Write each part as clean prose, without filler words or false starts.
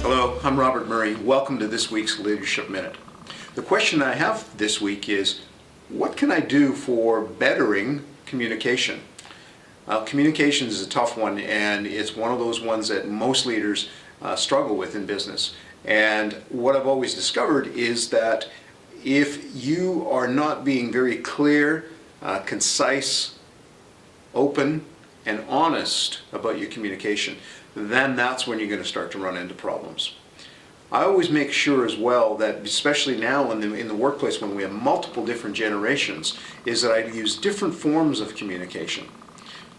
Hello, I'm Robert Murray. Welcome to this week's Leadership Minute. The question I have this week is, what can I do for bettering communication? Communication is a tough one, and it's one of those ones that most leaders struggle with in business. And what I've always discovered is that if you are not being very clear, concise, open, and honest about your communication, then that's when you're going to start to run into problems. I always make sure as well that, especially now in the workplace when we have multiple different generations, is that I use different forms of communication.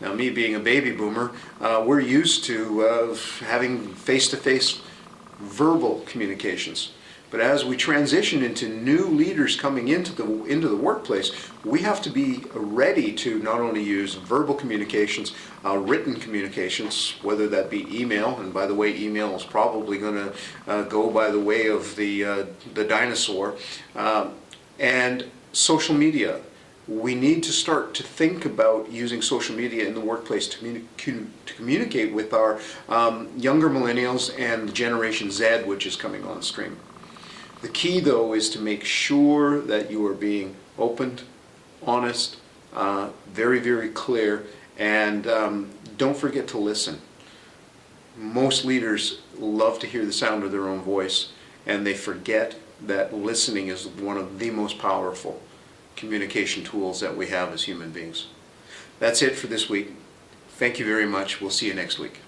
Now, me being a baby boomer, we're used to having face-to-face verbal communications. But as we transition into new leaders coming into the workplace, we have to be ready to not only use verbal communications, written communications, whether that be email, and by the way, email is probably going to go by the way of the dinosaur, and social media. We need to start to think about using social media in the workplace to communicate with our younger millennials and Generation Z, which is coming on screen. The key, though, is to make sure that you are being open, honest, very, very clear, and don't forget to listen. Most leaders love to hear the sound of their own voice, and they forget that listening is one of the most powerful communication tools that we have as human beings. That's it for this week. Thank you very much. We'll see you next week.